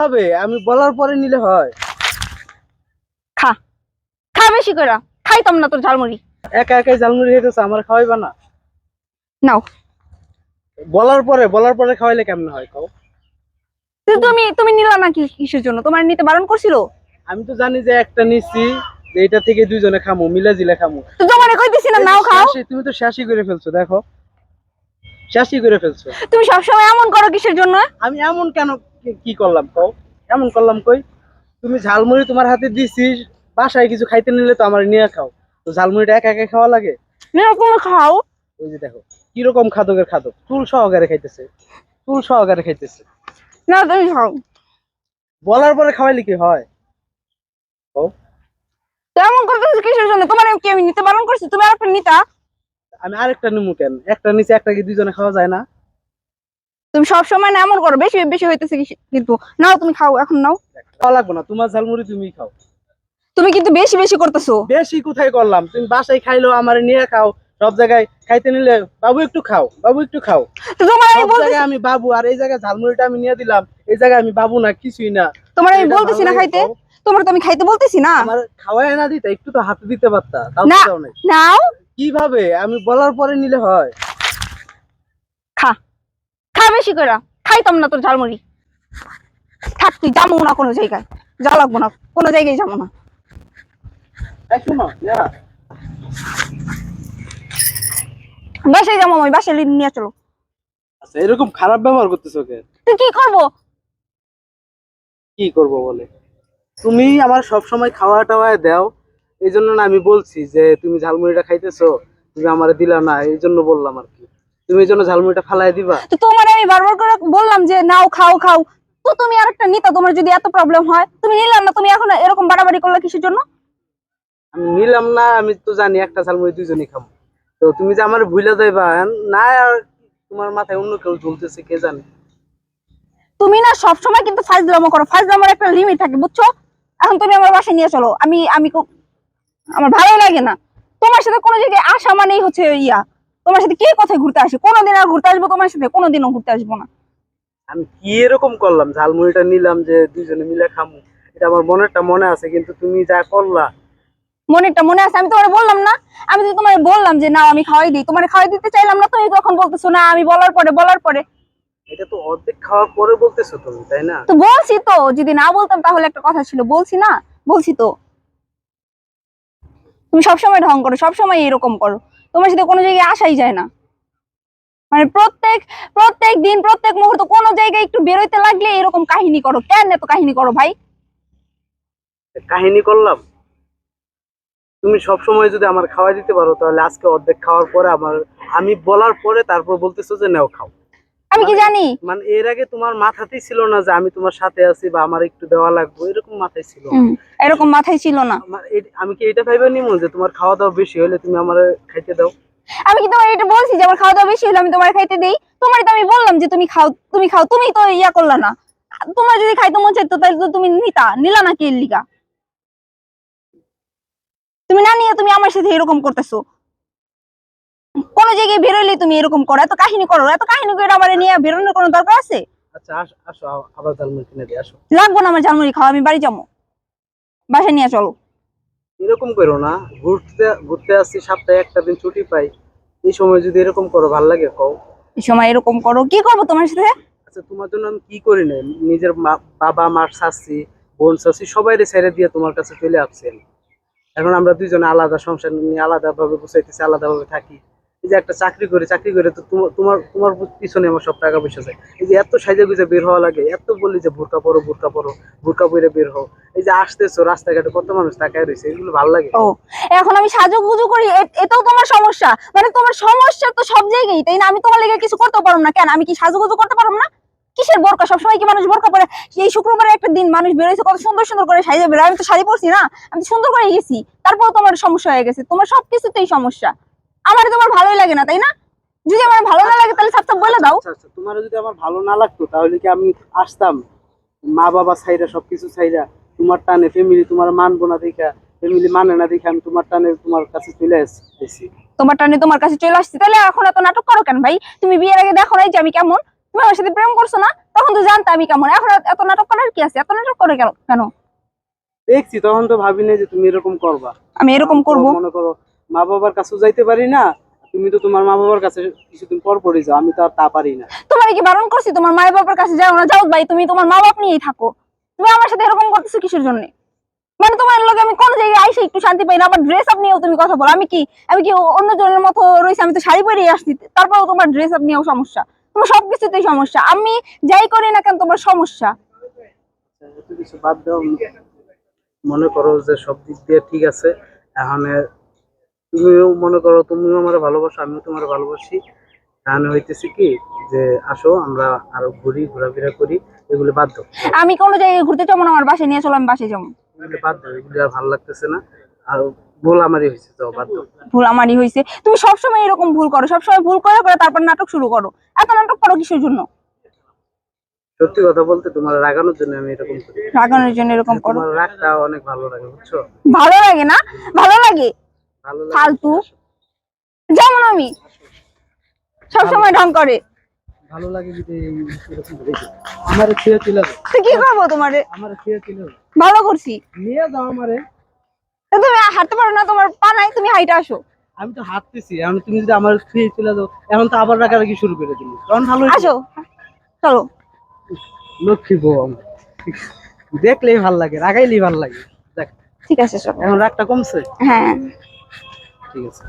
হবে আমি বলার পরে নিলে হয়? খা খা বেশি করে, খাইতাম না তোর ঝালমুড়ি। একা একাই ঝালমুড়ি খেতেছে, আমার খাওয়াইবা না? নাও। বলার পরে খাওয়াইলে কেমন হয় কও? তুমি তুমি নিলা না কিসের জন্য? তোমার নিতে বারণ করছিল? আমি তো জানি যে একটা নিচ্ছি, যে এটা থেকে দুইজনে খামু, মিলা জিলা খামু। তো তোমারে কইতেছি না নাও খাও। তুমি তো শেষই করে ফেলছো, দেখো শেষই করে ফেলছো। তুমি সবসময় এমন করো কিসের জন্য? আমি এমন কেন কি করলাম কও? এমন করলাম কই? তুমি ঝালমুড়ি তোমার হাতে দিছি, বাসায় কিছু খাইতে নিলে তো আমার নিয়ে খাও। তো ঝালমুড়িটা একা একা খাওয়া লাগে? এরকম খাও। ওই যে দেখো কিরকম খাদকের খাদক, চুল সহকারে খাইতেছে, চুল সহকারে খাইতেছে। না তুমি খাও। বলার পরে খাওয়াইলে কি হয়? ও, তো এমন করতেছো কিসের জন্য? তোমার কি আমি নিতে বারণ করছি? তুমি আর একটা নিতা। আমি আরেকটা নিমু কেন? একটা নিচে একটা কি দুইজনে খাওয়া যায় না? তুমি সবসময় না এমন করো, বেশি বেশি হইতেছে কিন্তু। নাও তুমি খাও, এখন নাও। খাওয়া লাগবে না, তোমার ঝালমুড়ি তুমি খাও। তুমি কিন্তু বেশি বেশি করতেছো। বেশি কোথায় করলাম? তুমি বাসায় খাইলো, আমার নিয়ে খাও। সব জায়গায় খাইতে নিলে বাবু একটু খাও, বাবু একটু খাও। তো তোমার আমি সব বলতেছি, জায়গায় আমি বাবু, আর এই জায়গায় ঝালমুড়িটা আমি নিয়ে দিলাম, এই জায়গায় আমি বাবু না, কিছুই না। তোমার আমি এটা বলতেছি ভালো না লাগে খাইতে। খাও। তোমার তো আমি খাইতে বলতেছি না। আমার খাওয়াই না দিতে, একটু তো হাতে দিতে পারতা, তাও তো না দাও নাই। নাও। কিভাবে? আমি বলার পরে নিলে হয়? খা খা বেশি করে, খাইতাম না তোর ঝালমুড়ি। থাক, তুই যাবো না কোনো জায়গায়, যা লাগবো না, কোনো জায়গায় যাবো না। এই শোনো, নেহা, বাসায় যাবো, আমি বাসায় নিয়ে চলো। আচ্ছা এরকম খারাপ ব্যবহার করতেছো কে? তুই কি করবো? কি করব বলে? তুমি আমার সব সময় খাওয়া টাওয়ায় দাও, এই জন্য না আমি বলছি যে তুমি ঝালমুড়িটা খাইতেছো, তুমি আমারে দিলা না, এই জন্য বললাম আর কি। তুমি এই জন্য ঝালমুড়িটা ফালাই দিবা? তো তোমার আমি বারবার করে বললাম যে নাও, খাও খাও। তো তুমি আরেকটা নিতা, তোমার যদি এত প্রবলেম হয়, তুমি নিলাম না। তুমি এখন এরকম বাড়াবাড়ি করলে কিসের জন্য? আমি নিলাম না, আমি তো জানি একটা ঝালমুড়ি দুইজনই খাবো। তো তুমি যে আমার ভুলে যাইবা না, আর তোমার মাথায় অন্য কেউ ঝুলতেছে কে জানে। তুমি না সবসময় কিন্তু ফাইজলামো করো, ফাইজলামোর একটা লিমিট থাকে, বুঝছো? এখন তুমি আমার বাসায় নিয়ে চলো। আমি আমি আমার ভালো লাগে না তোমার সাথে কোনো জায়গায় আসা মানেই হচ্ছে ইয়া। তোমার সাথে কে কোথায় ঘুরতে আসে? কোনোদিন আর ঘুরতে আসবো তোমার সাথে? কোনোদিনও ঘুরতে আসবো না। আমি কি এরকম করলাম? ঝালমুড়িটা নিলাম যে দুইজনে মিলে খামু, এটা আমার মনেরটা মনে আছে, কিন্তু তুমি যা করলা। মনেরটা মনে আছে? আমি তোমার বললাম না? আমি তো তোমার বললাম যে না আমি খাওয়াই দিই, তোমার খাওয়াই দিতে চাইলাম না, তুমি তখন বলতেছো না আমি বলার পরে। এটা তো অর্ধেক খাওয়ার পরে বলতেছো তুমি, তাই না? তো বলছি তো, যদি না বলতাম তাহলে একটা কথা ছিল। বলছি না? বলছি তো। তুমি সবসময় ঢং করো, সবসময় এরকম করো। তোমার সাথে কোনো জায়গায় আসাই যায় না। মানে প্রত্যেক প্রত্যেক দিন, প্রত্যেক মুহূর্ত কোনো জায়গায় একটু বেরোইতে লাগলে এরকম কাহিনী করো। কেন এত কাহিনী করো ভাই? কাহিনী করলাম? তুমি সব সময় যদি আমার খাওয়াই দিতে পারো, তাহলে আজকে অর্ধেক খাওয়ার পরে আমি বলার পরে তারপর বলতেছো যে নাও খাও। আমি কি মানে জানি? মানে এর আগে তোমার মাথাতেই ছিল না যে আমি তোমার সাথে আছি বা আমার একটু দেওয়া লাগবে, এরকম মাথায় ছিল না। এরকম মাথায় ছিল না। আমি কি এটা ভাইবা নিমু যে তোমার খাওয়া দাওয়া বেশি হলে তুমি আমার খাইতে দাও? আমি কি তোমার এটা বলছি যে আমার খাওয়া দাওয়া বেশি হলে আমি তোমার খাইতে দেই? তোমার তো আমি বললাম যে তুমি খাও, তুমি খাও, তুমি তো ইয়া করলা না। তোমার যদি খাইতে মন চাইতো তাহলে তো তুমি নিলা না কি এর লিগা? তুমি না নিয়ে তুমি আমার সাথে এরকম করতেছো। কোনো জায়গায় বেরোইলে তুমি এরকম করো, এত কাহিনী করো, এত কাহিনী করে আমার নিয়ে বেরোনোর কোনো দরকার আছে? আচ্ছা আসো, আবার ঝালমুড়ি কিনে দিই, আসো। লাগবো না আমার ঝালমুড়ি খাওয়া, আমি বাড়ি যাবো। বাসায় নিয়ে চলো। এরকম করো না, ঘুরতে ঘুরতে আসছি, সপ্তাহে একটা দিন ছুটি পাই, এই সময় যদি এরকম করো ভাল লাগে কও? এই সময় এরকম করো? কি করবো তোমার সাথে? আচ্ছা তোমার জন্য আমি কি করি না? নিজের বাবা মার শাস্তি, বোন শাস্তি সবাই ছেড়ে দিয়ে তোমার কাছে চলে আসছি আমি। এখন আমরা দুইজনে আলাদা সংসার নিয়ে আলাদা ভাবে গুছাইতেছি, আলাদা ভাবে থাকি। এই যে একটা চাকরি করে তো তোমার তোমার তোমার পিছনে আমার সব টাকা পয়সা যায়। এই যে এত সাইজে গুজে বের হওয়া লাগে, এত বলি যে বোরকা পরো বোরকা পরো, বোরকা পরে বের হও। এই যে আসতেছো রাস্তাঘাটে কত মানুষ তাকায় রয়েছে, এগুলো ভালো লাগে? ও, এখন আমি সাজুগুজু করি, এটাও তোমার সমস্যা? মানে তোমার সমস্যা তো সব জায়গায়, তাই না? আমি তোমার লেগে কিছু করতে পারবো না কেন? আমি কি সাজুগুজু করতে পারবো না? কিসের বোরকা? সবসময় কি মানুষ বোরকা পরে? এই শুক্রবারে একটা দিন মানুষ বেরোয়েছে কত সুন্দর সুন্দর করে সাজে বেরোয়, আমি তো শাড়ি পরছি না, আমি সুন্দর করে গেছি, তারপর তোমার সমস্যা হয়ে গেছে। তোমার সবকিছুতেই সমস্যা। আমার তোমার ভালোই লাগে না, তাই না? যদি আমার ভালো না লাগে তাহলে সাপ বলে দাও। আচ্ছা আচ্ছা, তোমার যদি আমার ভালো না লাগতো তাহলে কি আমি আসতাম? মা বাবা ছাইরা সবকিছু ছাইরা তোমার টানে, ফ্যামিলি তোমার মানবো না দেখা, ফ্যামিলি মানে না দেখে আমি তোমার টানে তোমার কাছে চলে আসছি। তোমার টানে তোমার কাছে চলে আসছি, তাহলে এখন এত নাটক করো কেন ভাই? তুমি বিয়ের আগে দেখো নাই যে আমি কেমন? তুমি আমার সাথে প্রেম করছো না? তো তখন তো জানতে আমি কেমন, এখন এত নাটক করার কি আছে, এত নাটক করে কেন? দেখছি তখন তো ভাবিনি যে তুমি এরকম করবা। আমি এরকম আমি তো করব? মনে করো মা বাবার কাছেও যাইতে পারি না, তুমি তো তোমার মা বাবার কাছে কিছুদিন পর পরই যাও, আমি তো আর তা পারি না। তোমার কি বারণ করছি তোমার মা বাবার কাছে যাও না? যাও ভাই, তুমি তোমার মা বাপ নিয়েই থাকো। তুমি আমার সাথে এরকম করতেছো কিসের জন্য? মানে তোমার লগে আমি কোন জায়গায় আইসে একটু শান্তি পাই না, আবার ড্রেস আপ নিয়েও তুমি কথা বলো। আমি কি অন্য জনের মতো রয়েছে? আমি তো শাড়ি পরেই আসছি, তারপরেও তোমার ড্রেস আপ নিয়েও সমস্যা, তোমার সবকিছুতেই সমস্যা। আমি যাই করি না কেন তোমার সমস্যা। এত কিছু বাদ দাও, মনে করো যে সব দিক দিয়ে ঠিক আছে। এখন তুমিও মনে করো তুমিও আমার ভালোবাসো, আমিও তোমার ভালোবাসি। এখন হইতেছে কি যে আসো আমরা আরো ঘোরাফেরা করি, এগুলো বাদ দাও। আমি কোনো জায়গায় ঘুরতে যাবো না, আমার বাসায় নিয়ে চলো, আমি বাসায় যাবো। এগুলো বাদ দাও, এগুলো আর ভালো লাগতেছে না। আর ভুল আমারই হয়েছে, যাও বাদ দাও। ভুল আমারই হয়েছে। তুমি সবসময় এরকম ভুল করো, সবসময় ভুল করে করে তারপর নাটক শুরু করো। এত নাটক করো কিসের জন্য? সত্যি কথা বলতে তোমার রাগানোর জন্য আমি এরকম করি। রাগানোর জন্য এরকম করো? তোমার রাগটা অনেক ভালো লাগে, বুঝছো? ভালো লাগে না? ভালো লাগে? ভালো লাগে। ফালতু। যেমন আমি সবসময় ঢং করে। ভালো লাগে যদি এরকম দেখি। আমারে ছেড়ে চলে যাও। তো কি করবো তোমারে? আমারে ছেড়ে চলে যাও। ভালো করছি। নিয়ে যাও আমারে। তো তুমি হাঁটতে পারো না, তোমার পা নাই, তুমি হাইটা আসো। আমি তো হাঁটতেছি, এখন তুমি যদি আমার ছেড়ে চলে যাও, এখন তো আবার রাগারাগি শুরু করে দিলি, তখন ভালো হইতো। আসো, চলো। লক্ষ্মী বউ আমার। দেখলেই ভাল লাগে, রাগাইলেই ভাল লাগে। দেখ ঠিক আছে, চলো। এখন রাগটা কমছে। হ্যাঁ। ঠিক আছে।